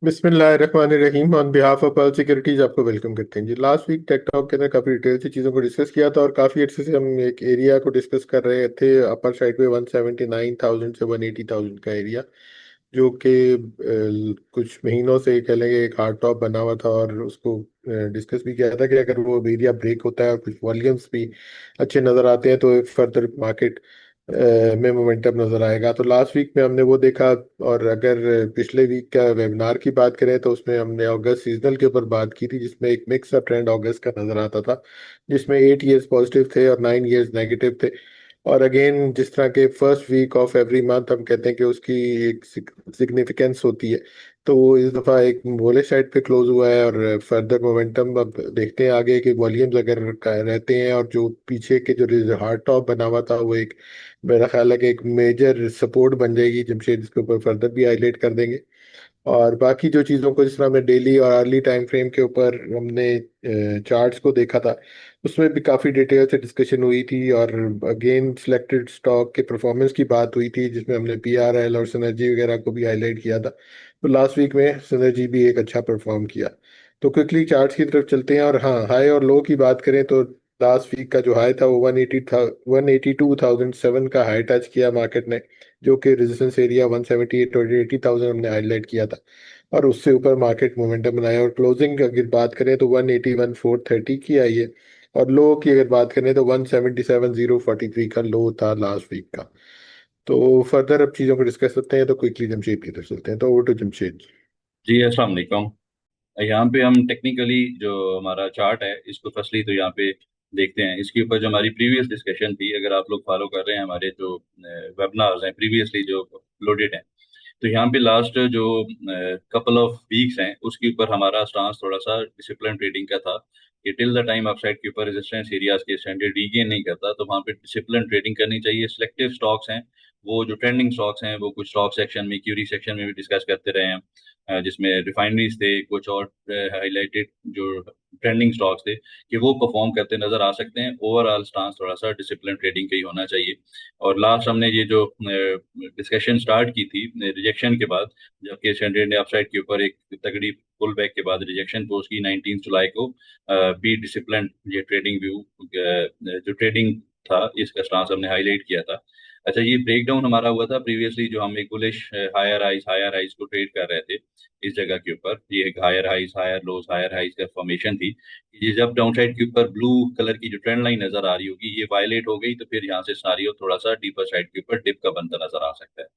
बिस्मिल्लाहिर्रहमानिर्रहीम। On behalf of pearl securities आपको welcome करते हैं जी। लास्ट वीक टेक टॉक के अंदर काफ़ी डिटेल से चीज़ों को डिस्कस किया था और काफ़ी अच्छे से हम एक एरिया को डिस्कस कर रहे थे अपर साइड पे 179,000 से 180,000 का एरिया, जो कि कुछ महीनों से कह लेंगे एक हार्ड टॉप बना हुआ था। और उसको डिस्कस भी किया था कि अगर वो एरिया ब्रेक होता है और कुछ वॉल्यूम्स भी अच्छे नज़र आते हैं तो एक फर्दर मार्केट में मोमेंटम नजर आएगा। तो लास्ट वीक में हमने वो देखा। और अगर पिछले वीक का वेबिनार की बात करें तो उसमें हमने अगस्त सीजनल के ऊपर बात की थी, जिसमें एक मिक्स अप ट्रेंड अगस्त का नजर आता था, जिसमें 8 ईयर्स पॉजिटिव थे और 9 ईयर्स नेगेटिव थे। और अगेन जिस तरह के first week of every month हम कहते हैं कि उसकी एक सिग्निफिकेंस होती है, तो वो इस दफ़ा एक बुलिश साइड पे क्लोज हुआ है। और फर्दर मोमेंटम अब देखते हैं आगे कि वॉल्यूम्स अगर रहते हैं और जो पीछे के जो हार्ड टॉप बना हुआ था वो एक, मेरा ख्याल है कि एक मेजर सपोर्ट बन जाएगी। जमशेद इसके ऊपर फर्दर भी हाईलाइट कर देंगे। और बाकी जो चीज़ों को जिस तरह हमने डेली और अर्ली टाइम फ्रेम के ऊपर हमने चार्ट्स को देखा था, उसमें भी काफ़ी डिटेल से डिस्कशन हुई थी। और अगेन सिलेक्टेड स्टॉक के परफॉर्मेंस की बात हुई थी, जिसमें हमने पीआरएल और सिनर्जी वगैरह को भी हाईलाइट किया था। तो लास्ट वीक में सिनर्जी भी एक अच्छा परफॉर्म किया। तो क्विकली चार्ट्स की तरफ चलते हैं। और हाँ, हाई और लो की बात करें तो लास्ट वीक का जो हाई था वो 182,007 का हाई टच किया मार्केट ने, जो कि रेजिस्टेंस एरिया 178 और 80,000 हमने हाईलाइट किया था। और उससे ऊपर मार्केट मोमेंटम बनाया और क्लोजिंग अगर बात करें तो 181,430 की आई है। और लो की अगर बात करें तो 177,043 का लो था लास्ट वीक का। तो फर्दर अब चीज़ों को डिस्कस करते हैं। तो क्विकली जमशेद की तरफ चलते हैं, तो ओवर टू जमशेद। जी अस्सलाम वालेकुम। यहाँ पे हम टेक्निकली जो हमारा चार्ट है इसको फर्स्टली तो यहाँ पे देखते हैं। इसके ऊपर जो हमारी प्रीवियस डिस्कशन थी, अगर आप लोग फॉलो कर रहे हैं हमारे जो वेबिनार्स हैं प्रीवियसली जो अपलोडेड हैं, तो यहाँ पे लास्ट जो कपल ऑफ वीक्स हैं उसके ऊपर हमारा स्टांस थोड़ा सा डिसिप्लिन ट्रेडिंग का था कि टिल द टाइम अपसाइड के ऊपर रेजिस्टेंस एरियाज के स्टैंडर्ड रीगेन नहीं करता तो वहाँ पे डिसिप्लिन ट्रेडिंग करनी चाहिए। सिलेक्टिव स्टॉक्स हैं, वो जो ट्रेंडिंग स्टॉक्स हैं वो कुछ स्टॉक सेक्शन में क्यूरी सेक्शन में भी डिस्कस करते रहे हैं, जिसमें रिफाइनरीज थे, कुछ और हाईलाइटेड जो ट्रेंडिंग स्टॉक्स थे कि वो परफॉर्म करते नजर आ सकते हैं। ओवरऑल स्टांस थोड़ा सा डिसिप्लिन ट्रेडिंग का ही होना चाहिए। और लास्ट हमने ये जो डिस्कशन स्टार्ट की थी रिजेक्शन के बाद, जबकि स्टैंडर्ड ने अपसाइड के ऊपर एक तगड़ी पुल बैक के बाद रिजेक्शन पोस्ट की 19 जुलाई को, बी डिसिप्लिन ये ट्रेडिंग व्यू जो ट्रेडिंग था इसका स्टांस हमने हाईलाइट किया था। अच्छा, ये ब्रेक डाउन हमारा हुआ था प्रीवियसली जो हम एक बुलिश हायर हाइज को ट्रेड कर रहे थे इस जगह के ऊपर। ये एक हायर हाइज का फॉर्मेशन थी। ये जब डाउन साइड के ऊपर ब्लू कलर की जो ट्रेंड लाइन नजर आ रही होगी ये वायलेट हो गई तो फिर यहाँ से सारी थोड़ा सा डीपर साइड के ऊपर डिप का बनता नजर आ सकता है।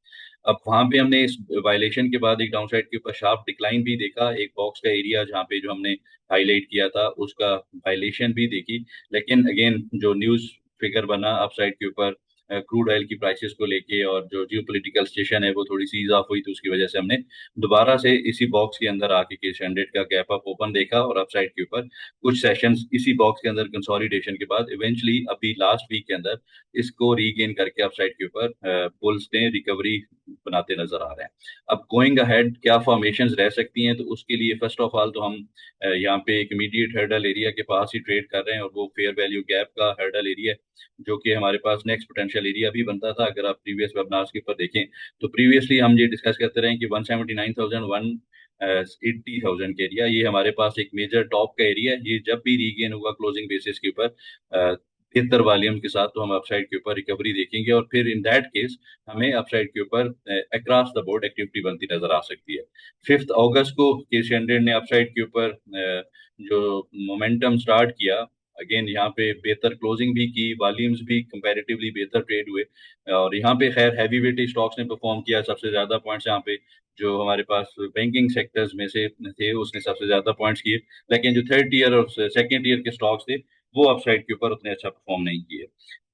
अब वहां पे हमने इस वायलेशन के बाद एक डाउन साइड के ऊपर शार्प डिक्लाइन भी देखा, एक बॉक्स का एरिया जहाँ पे जो हमने हाईलाइट किया था उसका वायलेशन भी देखी। लेकिन अगेन जो न्यूज फिगर बना अपसाइड के ऊपर क्रूड ऑयल की प्राइसेस को लेके और जो जियोपॉलिटिकल सिचुएशन है वो थोड़ी सी इज ऑफ हुई तो उसकी वजह से हमने दोबारा से इसी बॉक्स के अंदर आके केस हंड्रेड का गैप अप ओपन देखा और अपसाइड के ऊपर कुछ सेशंस इसी बॉक्स के अंदर कंसोलिडेशन के बाद इवेंचुअली अभी लास्ट वीक के अंदर इसको रीगेन करके अपसाइड के ऊपर बुल्स ने रिकवरी बनाते नजर आ रहे हैं। अब गोइंग अहेड क्या फॉर्मेशंस रह सकती हैं, तो उसके लिए फर्स्ट ऑफ ऑल तो हम यहाँ पे एक इमीडिएट हर्डल एरिया के पास ही ट्रेड कर रहे हैं और वो फेयर वैल्यू गैप का हर्डल एरिया है, जो कि हमारे पास नेक्स्ट पोटेंशियल एरिया भी बनता था। अगर आप प्रीवियस वेबनार्स के ऊपर देखें तो प्रीवियसली हम ये डिस्कस करते रहे कि 179,000 180,000 के एरिया ये हमारे पास एक मेजर टॉप का एरिया है। ये जब भी रीगेन होगा क्लोजिंग बेसिस के ऊपर बेहतर वॉल्यूम के साथ तो हम अपसाइड के ऊपर रिकवरी देखेंगे और फिर इन दैट केस हमें अपसाइड के ऊपर अक्रॉस द बोर्ड एक्टिविटी बनती नजर आ सकती है। 5 अगस्त को केसी हंड्रेड ने अपसाइड के ऊपर जो मोमेंटम स्टार्ट किया, अगेन यहाँ पे बेहतर क्लोजिंग भी की, वॉल्यूम्स भी कंपैरेटिवली बेहतर ट्रेड हुए। और यहाँ पे खैर हैवी वेटेज स्टॉक्स ने परफॉर्म किया, सबसे ज्यादा पॉइंट्स यहाँ पे जो हमारे पास बैंकिंग सेक्टर्स में से थे उसने सबसे ज्यादा पॉइंट्स किए। लेकिन जो थर्ड ईयर और सेकेंड ईयर के स्टॉक्स थे वो अपसाइड के ऊपर उतने अच्छा परफॉर्म नहीं किए।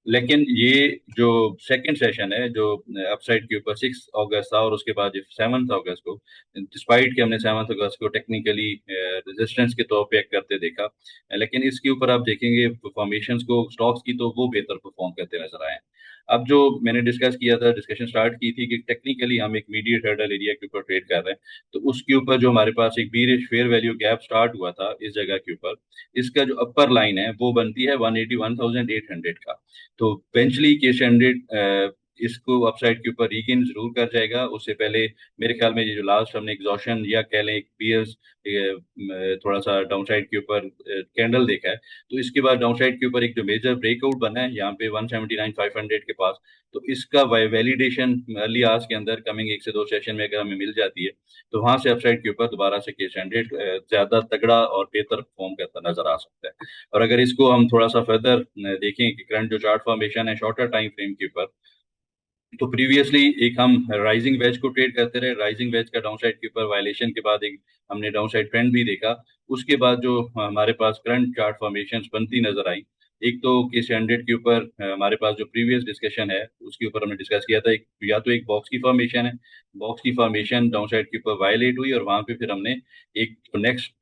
लेकिन ये जो सेकंड सेशन है जो अपसाइड के ऊपर 6 अगस्त था और उसके बाद 7 अगस्त को, डिस्पाइट कि हमने 7 अगस्त को टेक्निकली रेजिस्टेंस के तौर पे एक्ट करते देखा, लेकिन इसके ऊपर आप देखेंगे फॉर्मेशंस को स्टॉक्स की तो वो बेहतर परफॉर्म करते नजर आए हैं। अब जो मैंने डिस्कस किया था, डिस्कशन स्टार्ट की थी कि टेक्निकली हम एक मीडिएट हर्डल एरिया के ऊपर ट्रेड कर रहे हैं, तो उसके ऊपर जो हमारे पास एक bearish fair value gap start हुआ था इस जगह के ऊपर, इसका जो अपर लाइन है वो बनती है 181,800 का। तो इवेंचुअली केस हंड्रेड इसको अपसाइड के ऊपर रीगेन जरूर कर जाएगा। उससे पहले मेरे ख्याल में ये जो लास्ट हमने एग्जॉशन या कह लें बियर्स थोड़ा सा डाउनसाइड के ऊपर कैंडल देखा है, तो इसके बाद डाउनसाइड के ऊपर एक जो मेजर ब्रेकआउट बना है यहाँ पे 179,500 के पास, तो इसका वैलिडेशन अर्ली आवर्स के अंदर कमिंग 1 से 2 सेशन में अगर हमें मिल जाती है, तो वहां से अपसाइड के ऊपर दोबारा से केस हंड्रेड ज्यादा तगड़ा और बेहतर परफॉर्म करता नजर आ सकता है। और अगर इसको हम थोड़ा सा फर्दर देखें कि करंट जो चार्ट फॉर्मेशन है शॉर्टर टाइम फ्रेम के ऊपर, तो प्रीवियसली एक हम राइजिंग वेज को ट्रेड करते रहे, राइजिंग वेज का डाउनसाइड के ऊपर वायलेशन के बाद एक हमने डाउनसाइड ट्रेंड भी देखा। उसके बाद जो हमारे पास करंट चार्ट फॉर्मेशंस बनती नजर आई, एक तो केस हंड्रेड के ऊपर हमारे पास जो प्रीवियस डिस्कशन है उसके ऊपर हमने डिस्कस किया था, एक या तो एक बॉक्स की फॉर्मेशन है, बॉक्स की फॉर्मेशन डाउनसाइड के ऊपर वायलेट हुई और वहां पे फिर हमने एक नेक्स्ट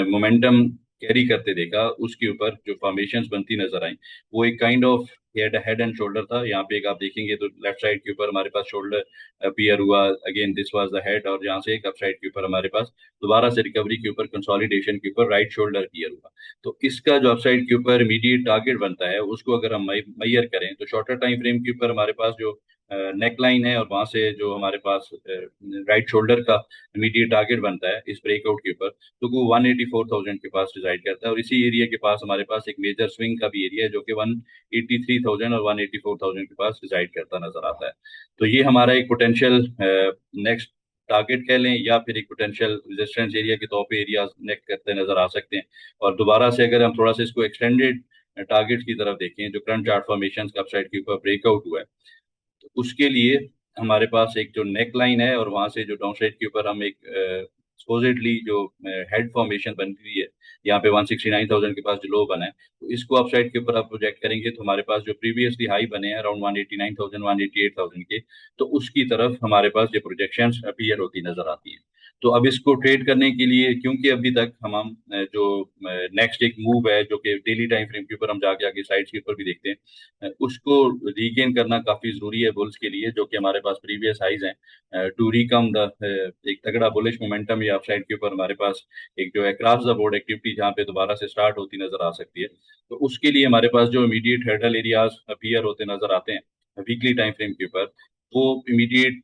मोमेंटम कैरी करते देखा, उसके ऊपर जो फॉर्मेशंस बनती नजर आई वो एक kind of head and shoulder था। यहाँ पे एक आप देखेंगे तो लेफ्ट साइड के ऊपर हमारे पास शोल्डर अपीयर हुआ, again this was the head, और यहाँ से एक अप साइड के ऊपर हमारे पास दोबारा से रिकवरी के ऊपर कंसोलिडेशन के ऊपर राइट शोल्डर अपीयर हुआ। तो इसका जो अपसाइड के ऊपर इमीडिएट टारगेट बनता है उसको अगर हम मैयर करें, तो शॉर्टर टाइम फ्रेम के ऊपर हमारे पास जो नेक लाइन है और वहां से जो हमारे पास राइट शोल्डर का इमीडिएट टारगेट बनता है इस ब्रेकआउट के ऊपर, तो वो 184,000 के पास डिसाइड करता है। और इसी एरिया के पास हमारे पास एक मेजर स्विंग का भी एरिया है जो कि 183,000 और 184,000 के पास डिसाइड करता नजर आता है। तो ये हमारा एक पोटेंशियल नेक्स्ट टारगेट कह लें या फिर एक पोटेंशियल रेजिस्टेंस एरिया के तौर पे एरिया नेक्स्ट करते नजर आ सकते हैं। और दोबारा से अगर हम थोड़ा सा इसको एक्सटेंडेड टारगेट की तरफ देखें, जो करंट चार्ट फॉर्मेशन का अपसाइड के ऊपर ब्रेकआउट हुआ है, तो उसके लिए हमारे पास एक जो नेक लाइन है और वहां से जो डाउन साइड के ऊपर हम एक सपोजिटली जो हेड फॉर्मेशन बन रही है, यहाँ पे 169,000 के पास जो लो बना है, तो इसको अप साइड के ऊपर आप प्रोजेक्ट करेंगे तो हमारे पास जो प्रीवियसली हाई बने हैं अराउंड 189,000 188,000 के, तो उसकी तरफ हमारे पास ये प्रोजेक्शंस अपीयर होती नजर आती है। तो अब इसको ट्रेड करने के लिए, क्योंकि अभी तक हम जो नेक्स्ट एक मूव है जो कि डेली टाइम फ्रेम के ऊपर हम जाके आगे साइड्स के ऊपर भी देखते हैं, उसको रीगेन करना काफी जरूरी है बुल्स के लिए, जो कि हमारे पास प्रीवियस हाइज हैं, टू रिकम द एक तगड़ा बुलिश मोमेंटम या अपसाइड के ऊपर हमारे पास एक जो है क्रॉस द बोर्ड एक्टिविटी जहाँ पे दोबारा से स्टार्ट होती नजर आ सकती है। तो उसके लिए हमारे पास जो इमीडिएट हर्डल एरियाज अपीयर होते नजर आते हैं वीकली टाइम फ्रेम के ऊपर, वो इमीडिएट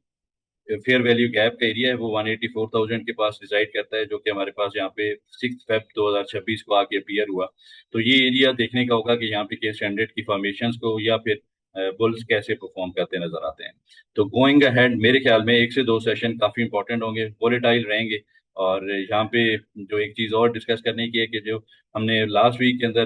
फेयर वैल्यू गैप का एरिया है वो 184,000 के पास डिसाइड करता है, जो कि हमारे पास यहाँ पे 6 फेब 2026 को आके अपीयर हुआ। तो ये एरिया देखने का होगा कि यहाँ पे केस हंड्रेड की फॉर्मेशंस को या फिर बुल्स कैसे परफॉर्म करते नजर आते हैं। तो गोइंग अहेड मेरे ख्याल में 1 से 2 सेशन काफी इंपॉर्टेंट होंगे, वोलेटाइल रहेंगे। और यहाँ पे जो एक चीज और डिस्कस करने की है कि जो हमने लास्ट वीक के अंदर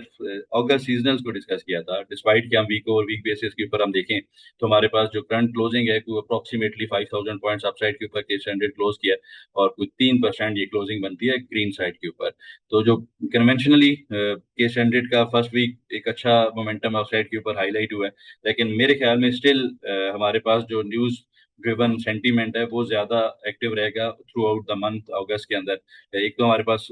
अगस्त सीजनल्स को डिस्कस किया था, डिस्पाइट कि हम वीक ओवर वीक बेसिस के ऊपर हम देखें तो हमारे पास जो करंट क्लोजिंग है वो अप्रोक्सीमेटली 5,000 पॉइंट्स अपसाइड के ऊपर केस हंड्रेड क्लोज किया, और कुछ 3% ये क्लोजिंग बनती है ग्रीन साइड के ऊपर। तो जो कन्वेंशनली केस हंड्रेड का फर्स्ट वीक एक अच्छा मोमेंटम अपसाइड के ऊपर हाईलाइट हुआ है, लेकिन मेरे ख्याल में स्टिल हमारे पास जो न्यूज ड्रिवन सेंटीमेंट है वो ज्यादा एक्टिव रहेगा थ्रू आउट द मंथ अगस्त के अंदर। एक तो हमारे पास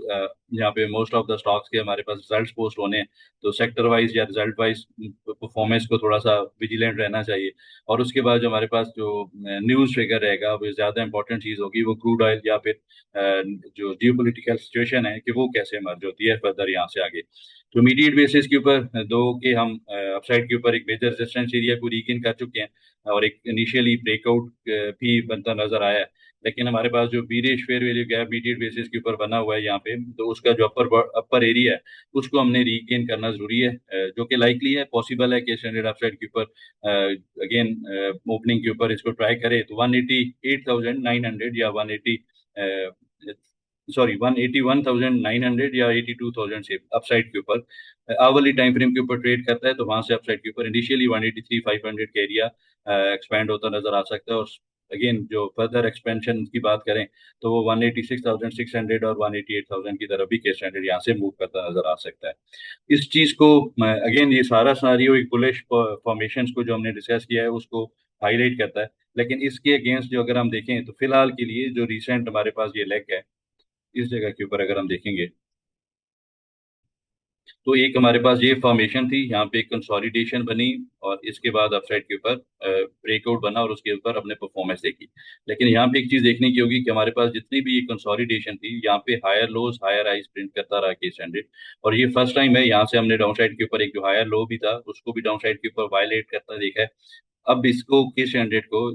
यहाँ पे मोस्ट ऑफ द स्टॉक्स के हमारे पास रिजल्ट्स पोस्ट होने हैं, तो सेक्टर वाइज या रिजल्ट वाइज परफॉर्मेंस को थोड़ा सा विजिलेंट रहना चाहिए। और उसके बाद जो हमारे पास जो न्यूज फिगर रहेगा वो ज्यादा इंपॉर्टेंट चीज होगी, वो क्रूड ऑयल या फिर जो जियोपॉलिटिकल सिचुएशन है कि वो कैसे इमर्ज होती है फर्दर यहाँ से आगे। तो इमीडिएट बेसिस के ऊपर दो के हम अपसाइड के ऊपर एक मेजर रेजिस्टेंस एरिया को रीगेन कर चुके हैं और एक इनिशियली ब्रेकआउट भी बनता नजर आया है, लेकिन हमारे पास जो bearish fair value gap immediate basis के ऊपर बना हुआ है यहाँ पे, तो उसका जो अपर अपर एरिया है उसको हमने रीगेन करना जरूरी है, जो कि लाइकली है, पॉसिबल है कि स्टैंडर्ड अपसाइड के ऊपर अगेन ओपनिंग के ऊपर इसको ट्राई करे तो 188,900 या 180 सॉरी 181,900 या 82,000 से अपसाइड के ऊपर आवरली टाइम फ्रेम के ऊपर ट्रेड करता है, तो वहां से अपसाइड के ऊपर इनिशियली 183,500 का एरिया एक्सपेंड होता नजर आ सकता है। और अगेन जो फर्दर एक्सपेंशन की बात करें तो वो 186,600 और 188,000 की तरफ भी के स्टैंडर्ड यहाँ से मूव करता नजर आ सकता है। इस चीज को अगेन ये सारा सिनारियो एक बुलिश फॉर्मेशन को जो हमने डिस्कस किया है उसको हाईलाइट करता है, लेकिन इसके अगेंस्ट जो अगर हम देखें तो फिलहाल के लिए जो रिसेंट हमारे पास ये लेग है इस जगह के ऊपर अगर हम देखेंगे, तो एक हमारे पास ये फॉर्मेशन थी, यहाँ पे एक कंसोलिडेशन बनी और इसके बाद अपसाइड के ऊपर ब्रेकआउट बना और उसके ऊपर अपने परफॉर्मेंस देखी। लेकिन यहाँ पे एक चीज देखने की होगी कि हमारे पास जितनी भी ये कंसोलिडेशन थी यहाँ पे higher lows higher highs print करता रहा केस हंड्रेड, और ये फर्स्ट टाइम है यहाँ से हमने डाउन साइड के ऊपर एक जो हायर लो भी था उसको भी डाउन साइड के ऊपर वायलेट करता देखा है। अब इसको किस कैंडिडेट को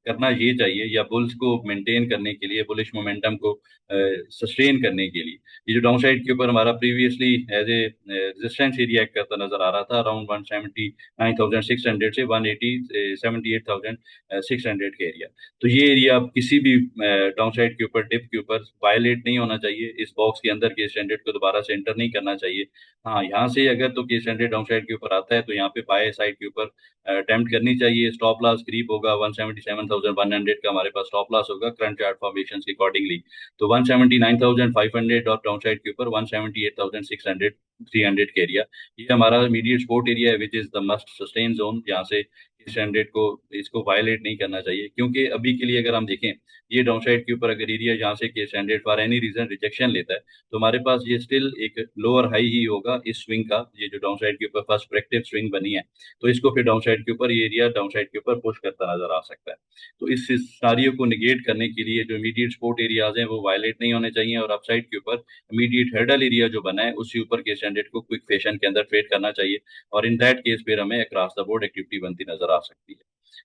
करना ये चाहिए, या बुल्स को मेंटेन करने के लिए, बुलिश मोमेंटम को सस्टेन करने के लिए, ये जो डाउन साइड के ऊपर हमारा previously as a resistance area act करता नजर आ रहा था अराउंड 179,600 से 178,600 के एरिया। तो ये एरिया अब किसी भी डाउन साइड के ऊपर, डिप के ऊपर वायलेट नहीं होना चाहिए। इस बॉक्स के अंदर के स्टैंडर्ड को दोबारा से एंटर नहीं करना चाहिए। हाँ, यहाँ से अगर तो के स्टैंडर्ड डाउन साइड के ऊपर आता है तो यहाँ पे बाय साइड के ऊपर अटेम्प्ट करनी चाहिए। स्टॉप लॉस करीब होगा 177,100 का, हमारे पास स्टॉप लॉस होगा करंट चार्ट फॉर्मेशन के अकॉर्डिंगली। तो 179,500 और डाउन साइड के ऊपर 178,600 300 के एरिया, ये हमारा इमीडिएट सपोर्ट एरिया है, which is the must sustain zone. यहाँ से इस हंड्रेड को, इसको वायलेट नहीं करना चाहिए, क्योंकि अभी के लिए अगर हम देखें, ये डाउन साइड के ऊपर अगर एरिया यहाँ से केस hundred for any reason rejection लेता है, तो हमारे पास ये स्टिल एक लोअर हाई ही होगा इस स्विंग का। ये जो डाउन साइड के ऊपर फर्स्ट करेक्टिव स्विंग बनी है, तो इसको फिर डाउन साइड के ऊपर ये एरिया डाउन साइड के ऊपर पुश करता नजर आ सकता है। तो इस सिनारियो को निगेट करने के लिए जो इमीडिएट सपोर्ट एरियाज हैं वो वायलेट नहीं होने चाहिए, और अपसाइड के ऊपर इमीडिएट हर्डल एरिया जो बना है उसी ऊपर के स्टैंडर्ड को क्विक फैशन के अंदर ट्रेड करना चाहिए। और इन दैट केस फिर हमें अक्रॉस द बोर्ड एक्टिविटी बनती नजर आ सकती है।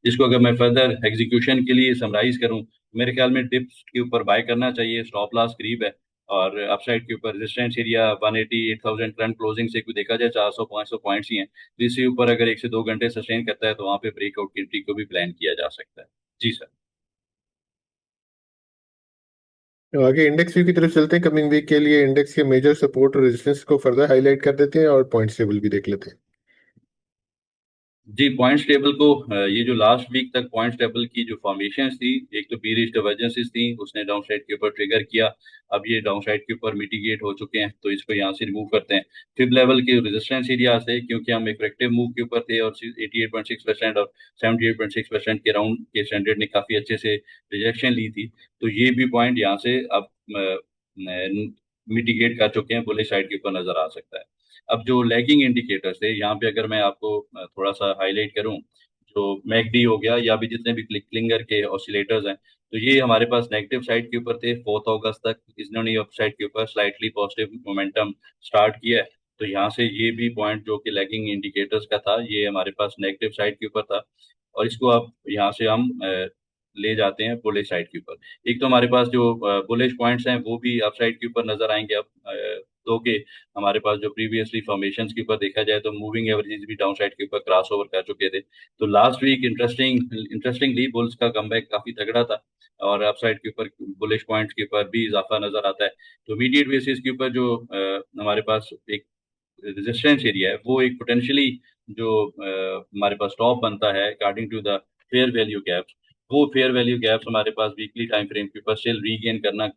इसको अगर मैं फर्दर एग्जीक्यूशन के लिए समराइज करूं, मेरे ख्याल में डिप्स के ऊपर बाय करना चाहिए, स्टॉप लॉस करीब है। और अपसाइड के ऊपर रेजिस्टेंस एरिया 188,000 करंट क्लोजिंग से कोई देखा जाए 400-500 पॉइंट्स ही हैं, तो इसके ऊपर अगर 1 से 2 घंटे सस्टेन करता है तो वहां पे ब्रेकआउट की एंट्री को भी प्लान किया जा सकता है। जी सर। तो आगे इंडेक्स व्यू की तरफ चलते हैं। कमिंग वीक के लिए इंडेक्स के मेजर सपोर्ट और रेजिस्टेंस को फर्दर हाईलाइट कर देते हैं और पॉइंट्स टेबल भी देख लेते हैं। जी, पॉइंट्स टेबल को ये जो लास्ट वीक तक पॉइंट्स टेबल की जो फॉर्मेशंस थी, एक तो बीरिश डाइवर्जेंसेस थी, उसने डाउन साइड के ऊपर ट्रिगर किया। अब ये डाउन साइड के ऊपर मिटिगेट हो चुके हैं, तो इसको यहाँ से रिमूव करते हैं। फिफ्थ लेवल के रेजिस्टेंस एरिया से, क्योंकि हम एक करेक्टिव मूव के ऊपर थे और 88.6% और 78.6% के राउंड के स्टैंडर्ड ने काफी अच्छे से रिजेक्शन ली थी, तो ये भी पॉइंट यहाँ से अब मिटिगेट कर चुके हैं, बुलिश साइड के ऊपर नजर आ सकता है। अब जो लैगिंग इंडिकेटर्स थे, यहाँ पे अगर मैं आपको थोड़ा सा हाईलाइट करूं, जो मैकडी हो गया या भी जितने भी क्लिंगर के ऑसिलेटर्स हैं, तो ये हमारे पास नेगेटिव साइड के ऊपर थे 4 अगस्त तक। इन्होंने अप साइड के ऊपर स्लाइटली पॉजिटिव मोमेंटम स्टार्ट किया है। तो यहाँ से ये भी पॉइंट जो कि लैगिंग इंडिकेटर्स का था, ये हमारे पास नेगेटिव साइड के ऊपर था, और इसको अब यहाँ से हम ले जाते हैं बुलिश साइड के ऊपर। एक तो हमारे पास जो बुलिश पॉइंट्स हैं वो भी अप साइड के ऊपर नजर आएंगे अब, दो के हमारे पास जो प्रीवियसली फॉर्मेशन के ऊपर देखा जाए तो मूविंग एवरेजेस भी डाउन साइड के ऊपर क्रॉस ओवर कर चुके थे। तो लास्ट वीक इंटरेस्टिंगली बुल्स का कमबैक काफी तगड़ा था, और अपसाइड के ऊपर बुलिश पॉइंट्स के ऊपर भी इजाफा नजर आता है। तो इमीडिएट बेसिस के ऊपर जो हमारे पास एक रेजिस्टेंस एरिया है, वो एक पोटेंशियली जो हमारे पास टॉप बनता है according to the fair value gaps, वो फेयर वैल्यू गैप्स हमारे पास वीकली टाइम फ्रेम के ऊपर स्टिल रीगेन करना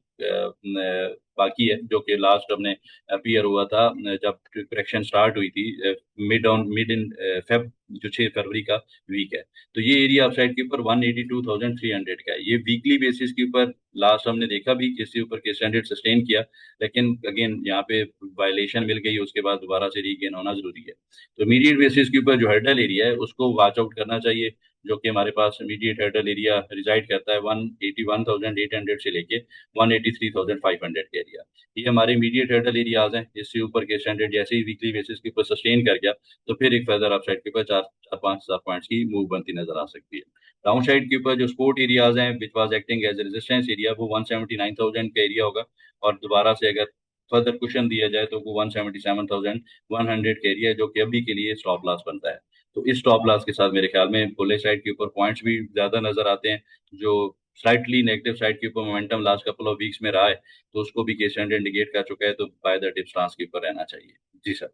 बाकी है, जो कि लास्ट हमने अपीयर हुआ था जब करेक्शन स्टार्ट हुई थी मिड इन फेब, जो 6 फरवरी का वीक है। तो ये एरिया अपसाइड के ऊपर 182,300 का है। ये वीकली बेसिस के ऊपर लास्ट हमने देखा भी किसके ऊपर के स्टैंडर्ड सस्टेन किया, लेकिन अगेन यहाँ पे वायलेशन मिल गई, उसके बाद दोबारा से रीगेन होना जरूरी है। तो इमीडिएट बेसिस के ऊपर जो हर्डल एरिया है उसको वॉच आउट करना चाहिए, जो कि हमारे पास इमीडिएट हर्डल एरिया रिजाइड करता है 181,800 से लेके 183,500 के एरिया। ये हमारे इमीडिएट हर्डल एरियाज हैं। इससे ऊपर के स्टैंडर्ड जैसे ही वीकली बेसिस के ऊपर सस्टेन कर गया, तो फिर एक फर्दर अपसाइड के ऊपर 4-5 हजार पॉइंट्स की मूव बनती नजर आ सकती है। डाउन साइड के ऊपर जो सपोर्ट एरियाज हैं which was acting as resistance area, वो 179,000 का एरिया होगा, और दोबारा से अगर फर्दर क्वेश्चन दिया जाए तो वो 177,100 का एरिया है, जो कि अभी के लिए स्टॉप लॉस बनता है। तो इस स्टॉप लॉस के साथ मेरे ख्याल में बुलिश साइड के ऊपर पॉइंट्स भी ज्यादा नजर आते हैं। जो स्लाइटली नेगेटिव साइड के ऊपर momentum last couple of weeks में रहा है, तो उसको भी केस स्टैंडर्ड इंडिकेट कर चुका है, तो बाय द डिप स्टांस के ऊपर रहना चाहिए। जी सर।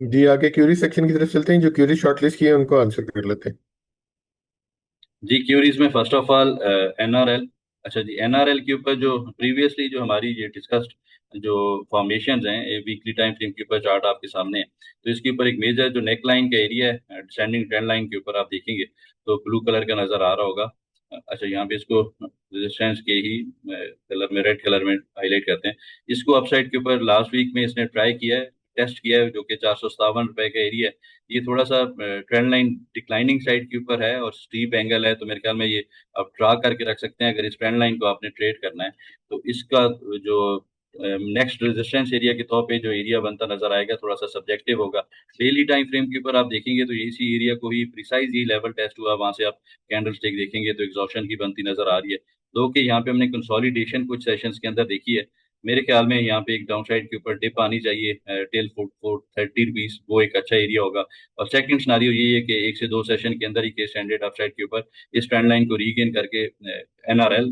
जी, आगे क्यूरी सेक्शन की तरफ चलते हैं। जो क्यूरी शॉर्टलिस्ट की है उनको आंसर कर लेते हैं। जी, क्यूरीज में फर्स्ट ऑफ ऑल एनआरएल। अच्छा जी, एनआरएल के ऊपर जो प्रीवियसली जो हमारी ये डिस्कस्ड जो फॉर्मेशंस हैं, वीकली टाइम फ्रेम के ऊपर चार्ट आपके सामने है, तो इसके ऊपर एक मेजर जो नेक लाइन का एरिया है डिसेंडिंग ट्रेंड लाइन के ऊपर आप देखेंगे तो ब्लू कलर का नजर आ रहा होगा। अच्छा, यहाँ पे इसको रेजिस्टेंस के ही कलर में, रेड कलर में हाईलाइट करते हैं। इसको अपसाइड के ऊपर लास्ट वीक में इसने ट्राई किया है, टेस्ट किया है, जो कि 457 रुपए का एरिया है। ये थोड़ा सा ट्रेंड लाइन डिक्लाइनिंग साइड के ऊपर है और स्टीप एंगल है, तो मेरे ख्याल में ये आप ड्रा करके रख सकते हैं अगर इस ट्रेंड लाइन को आपने ट्रेड करना है। तो इसका जो नेक्स्ट रेजिस्टेंस एरिया के तौर पे जो एरिया बनता नजर आएगा थोड़ा सा सब्जेक्टिव होगा। डेली टाइम फ्रेम के ऊपर आप देखेंगे तो इसी एरिया को ही प्रिसाइज ही लेवल टेस्ट हुआ, वहां से आप कैंडल स्टिक देखेंगे तो एग्जॉशन की बनती नजर आ रही है। दो कि यहाँ पे हमने कंसोलिडेशन कुछ सेशंस के अंदर देखी है। मेरे ख्याल में यहाँ पे एक डाउन साइड के ऊपर डिप आनी चाहिए टिल 430 रुपीज, वो एक अच्छा एरिया होगा। और सेकंड सिनारियो ये है कि एक से दो सेशन के अंदर ही के स्टैंडर्ड अपसाइड के ऊपर इस ट्रेंड लाइन को रीगेन करके एनआरएल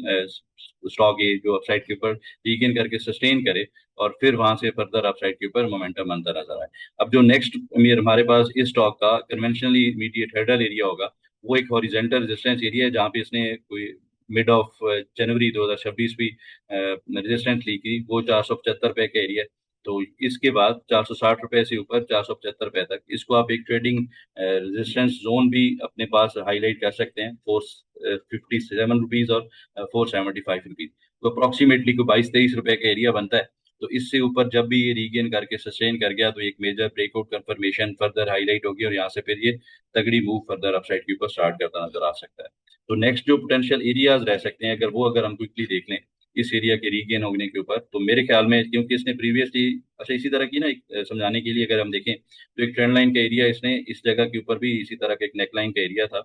स्टॉक ये जो अपसाइड के ऊपर रीगेन करके सस्टेन करे और फिर वहां से फर्दर अपसाइड के ऊपर मोमेंटम बनता नजर आए। अब जो नेक्स्ट हमारे पास इस स्टॉक का कन्वेंशनली इमीडिएट हर्डल एरिया होगा, वो एक हॉरिजेंटल रेजिस्टेंस एरिया है जहाँ पे इसने कोई मिड ऑफ जनवरी 2026 भी रेजिस्टेंस ली थी, वो 475 का एरिया है। तो इसके बाद 460 रुपए से ऊपर 475 रुपए तक इसको आप एक ट्रेडिंग रेजिस्टेंस जोन भी अपने पास हाईलाइट कर सकते हैं, 457 रुपीज और 475 रुपीज। तो अप्रोक्सीमेटली को 22-23 रुपए का एरिया बनता है। तो इससे ऊपर जब भी ये रीगेन करके सस्टेन कर गया तो एक major breakout confirmation further highlight होगी और यहाँ से फिर ये तगड़ी मूव फर्दर अपसाइड के ऊपर स्टार्ट करता नजर आ सकता है। तो नेक्स्ट जो पोटेंशियल एरियाज रह सकते हैं अगर हम क्विकली देख लें इस एरिया के रीगेन होने के ऊपर, तो मेरे ख्याल में क्योंकि इसने प्रीवियसली, अच्छा इसी तरह की ना एक समझाने के लिए अगर हम देखें तो एक ट्रेंड लाइन का एरिया इसने इस जगह के ऊपर भी इसी तरह का एक नेकलाइन का एरिया था,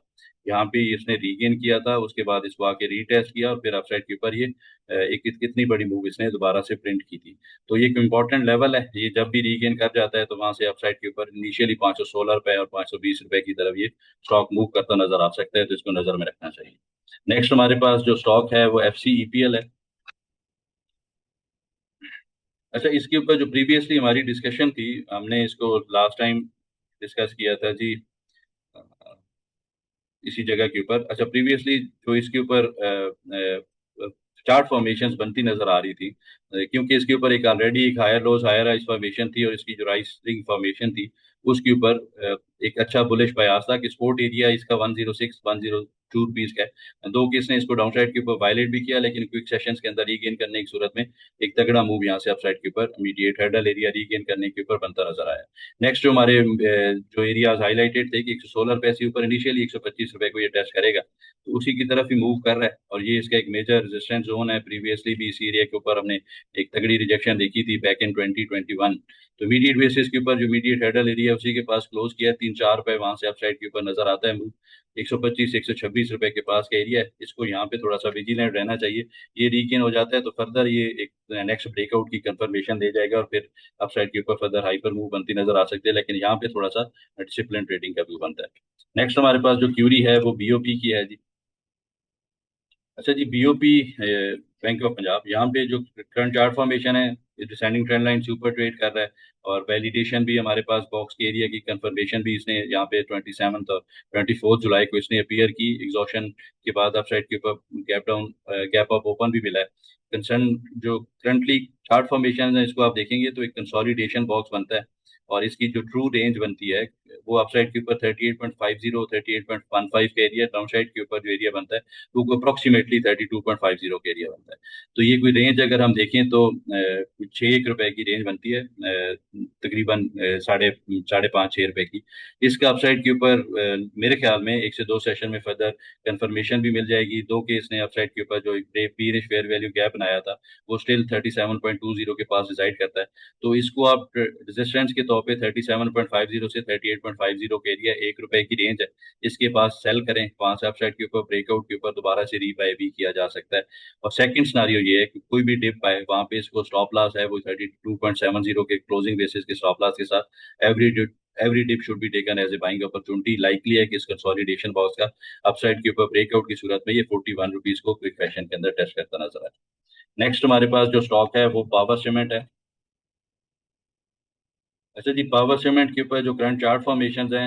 यहाँ पे इसने रीगेन किया था, उसके बाद इसको आके रीटेस्ट किया और फिर अपसाइड के ऊपर ये एक कितनी बड़ी मूव इसने दोबारा से प्रिंट की थी। तो ये एक इम्पॉर्टेंट लेवल है, ये जब भी रीगेन कर जाता है तो वहां से अपसाइड के ऊपर इनिशियली 516 रुपए और 520 रुपए की तरफ ये स्टॉक मूव करता नजर आ सकता है, तो इसको नजर में रखना चाहिए। नेक्स्ट हमारे पास जो स्टॉक है वो FCEPL है। अच्छा, इसके ऊपर जो प्रीवियसली हमारी डिस्कशन थी, हमने इसको लास्ट टाइम डिस्कस किया था जी इसी जगह के ऊपर। अच्छा, प्रीवियसली जो इसके ऊपर चार्ट फॉर्मेशंस बनती नजर आ रही थी, क्योंकि इसके ऊपर एक ऑलरेडी एक higher lows higher highs formation थी और इसकी जो राइजिंग फॉर्मेशन थी उसके ऊपर एक अच्छा बुलिश बयास था कि सपोर्ट एरिया इसका 106-102 रुपीज का है। दो कि इसने इसको डाउन साइड के ऊपर वायलेट भी किया, लेकिन क्विक सेशंस के अंदर रीगेन करने की सूरत में एक तगड़ा मूव यहाँ से अपसाइड के ऊपर इमीडिएट हर्डल एरिया रीगेन करने के ऊपर बनता नजर आया। नेक्स्ट जो हमारे जो एरियाज हाईलाइटेड थे कि 116 रुपए से ऊपर इनिशियली 125 रुपए को ये टेस्ट करेगा, तो उसी की तरफ ही मूव कर रहा है और ये इसका एक मेजर रेजिस्टेंस जोन है। प्रीवियसली भी इसी एरिया के ऊपर हमने एक तगड़ी रिजेक्शन देखी थी बैक इन 2021। तो इमीडिएट बेसिस के ऊपर जो इमीडिएट हेडल एरिया उसी के पास क्लोज किया, 3-4 रुपए वहां से अपसाइड के ऊपर नजर आता है मूव। 125-126 रुपए के पास का एरिया है, इसको यहाँ पे थोड़ा सा विजिलेंट रहना चाहिए। ये रीगेन हो जाता है तो फर्दर ये एक नेक्स्ट ब्रेकआउट की कंफर्मेशन दे जाएगा और फिर अपसाइड के ऊपर फर्दर हाइपर मूव बनती नजर आ सकती है, लेकिन यहाँ पे थोड़ा सा डिसिप्लिन ट्रेडिंग का व्यू बनता है। नेक्स्ट हमारे पास जो क्यूरी है वो BOP की है जी। अच्छा जी, BOP बैंक ऑफ पंजाब, यहाँ पे जो करंट चार्ट फॉर्मेशन है डिसेंडिंग ट्रेंड लाइन से ऊपर ट्रेड कर रहा है और वैलिडेशन भी हमारे पास बॉक्स के एरिया की कंफर्मेशन भी इसने यहाँ पे 27 और 24 जुलाई को इसने अपीयर की एग्जॉशन के बाद अपसाइड के ऊपर gap down gap up open भी मिला है। कंसर्न जो करंटली चार्ट फॉर्मेशन है इसको आप देखेंगे तो एक कंसोलिडेशन बॉक्स बनता है और इसकी जो ट्रू रेंज बनती है वो अपसाइड के ऊपर 38.50 38.15 का एरिया, डाउन साइड के ऊपर जो एरिया बनता है तो अप्रोक्सीमेटली 32.50 का एरिया बनता है। तो ये कोई रेंज अगर हम देखें तो 6 रुपए की रेंज बनती है, तकरीबन साढ़े साढ़े 5-6 रुपए की। इसका अपसाइड के ऊपर मेरे ख्याल में एक से दो सेशन में फर्दर कंफर्मेशन भी मिल जाएगी। दो केस ने अपसाइड के ऊपर जो पीरिश फेयर वैल्यू गैप बनाया था वो स्टिल 37.20 के पास डिसाइड करता है। तो इसको आप रेजिस्टेंस के तौर पे 37.50 से 38.50 के एरिया 1 रुपए की रेंज है, इसके पास सेल करें, वहां से अपसाइड के ऊपर ब्रेकआउट के ऊपर दोबारा से रीबाय भी किया जा सकता है। और सेकंड सिनारियो ये है कि कोई भी डिप आए वहां पे इसको स्टॉप लॉस है वो 32.70 के क्लोजिंग बेसिस के स्टॉप लॉस के साथ every dip should be taken as a buying opportunity. Likely है कि इस कंसोलिडेशन बॉक्स का अपसाइड के ऊपर ब्रेकआउट की सूरत में ये 41 रुपीज को क्विक फैशन के अंदर टेस्ट करता नजर आए। नेक्स्ट हमारे पास जो स्टॉक है वो पावर सीमेंट है। अच्छा जी, पावर सीमेंट के ऊपर जो करंट चार्ट फॉर्मेशन हैं,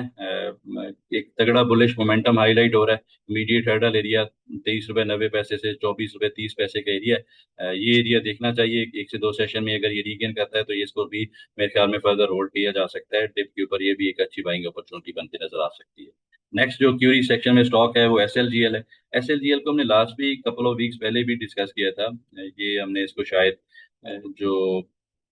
एक तगड़ा बुलिश मोमेंटम हाईलाइट हो रहा है। इमीडिएट हर्डल एरिया 23 रुपये 90 पैसे से 24 रुपये 30 पैसे का एरिया है। ये एरिया देखना चाहिए, एक से दो सेशन में अगर ये रीगेन करता है तो ये इसको भी मेरे ख्याल में फर्दर होल्ड किया जा सकता है। डिप के ऊपर ये भी एक अच्छी बाइंग अपॉर्चुनिटी बनती नजर आ सकती है। नेक्स्ट जो क्यूरी सेक्शन में स्टॉक है वो SLGL है। SLGL को हमने last week couple of weeks पहले भी डिस्कस किया था। ये हमने इसको शायद जो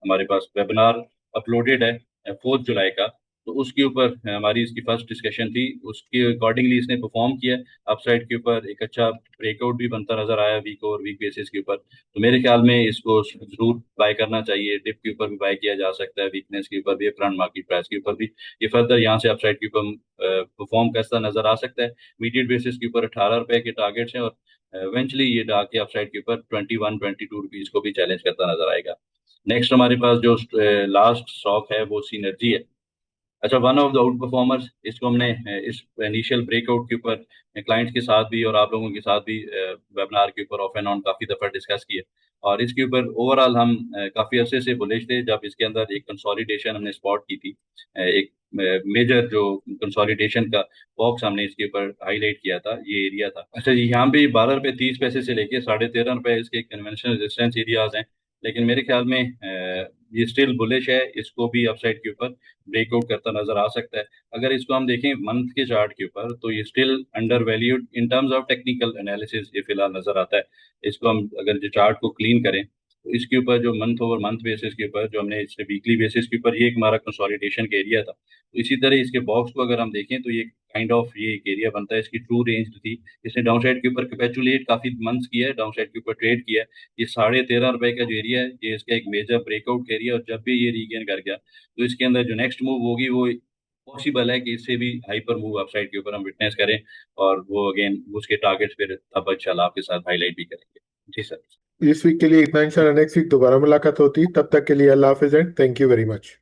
हमारे पास वेबिनार अपलोडेड है 4 जुलाई का, तो उसके ऊपर हमारी इसकी फर्स्ट डिस्कशन थी, उसके अकॉर्डिंगली इसने परफॉर्म किया। अपसाइड के ऊपर एक अच्छा ब्रेकआउट भी बनता नजर आया वीक और वीक बेसिस के ऊपर। तो मेरे ख्याल में इसको जरूर बाय करना चाहिए। डिप के ऊपर भी बाय किया जा सकता है, वीकनेस के ऊपर भी, करंट मार्केट प्राइस के ऊपर भी। ये फर्दर यहाँ से अपसाइड के ऊपर परफॉर्म कैसा नजर आ सकता है। मीडियट बेसिस के ऊपर 18 रुपए के टारगेट्स हैं, और इवेंचुअली ये जाके अपसाइड के ऊपर 21-22 रुपीज को भी चैलेंज करता नजर आएगा। नेक्स्ट हमारे पास जो लास्ट स्टॉक है वो सिनर्जी है। अच्छा, one of the out performers, इसको हमने इस इनिशियल ब्रेकआउट के ऊपर क्लाइंट्स के साथ भी और आप लोगों के साथ भी वेबिनार के ऊपर ऑफ एंड ऑन काफ़ी दफ़ा डिस्कस किया। और इसके ऊपर ओवरऑल हम काफ़ी अरसे से बुलिश थे, जब इसके अंदर एक कंसोलिडेशन हमने स्पॉट की थी। एक मेजर जो कंसोलिडेशन का बॉक्स हमने इसके ऊपर हाईलाइट किया था, ये एरिया था। अच्छा जी, यहाँ पे 12 रुपये 30 पैसे से लेके 13.5 रुपये इसके कन्वेंशनल रेजिस्टेंस एरियाज हैं। लेकिन मेरे ख्याल में ये स्टिल बुलिश है, इसको भी अपसाइड के ऊपर ब्रेकआउट करता नजर आ सकता है। अगर इसको हम देखें मंथ के चार्ट के ऊपर, तो ये still under valued in terms of technical analysis ये फिलहाल नजर आता है। इसको हम अगर जो चार्ट को क्लीन करें, तो इसके ऊपर जो मंथ ओवर मंथ बेसिस के ऊपर जो हमने इससे वीकली बेसिस के ऊपर, ये एक हमारा कंसोलिडेशन का एरिया था। तो इसी तरह इसके बॉक्स को अगर हम देखें, तो ये काइंड ऑफ ये एक एरिया बनता है। इसकी ट्रू रेंज थी, इसने डाउन साइड के ऊपर कैपेचुलेट काफी मंथ्स किया है, डाउन साइड के ऊपर ट्रेड किया है। ये 13.5 रुपए का जो एरिया है, ये इसका एक मेजर ब्रेकआउट एरिया, और जब भी ये रीगेन कर गया, तो इसके अंदर जो नेक्स्ट मूव होगी वो पॉसिबल है कि इससे भी हाइपर मूव अपसाइड के ऊपर हम विटनेस करें। और वो अगेन उसके टारगेट्स फिर तब इंशाल्लाह आपके साथ हाईलाइट भी करेंगे। जी सर। इस वीक के लिए इतना, इंशाल्लाह नेक्स्ट वीक दोबारा मुलाकात होती, तब तक के लिए अल्लाह हाफिज and thank you very much.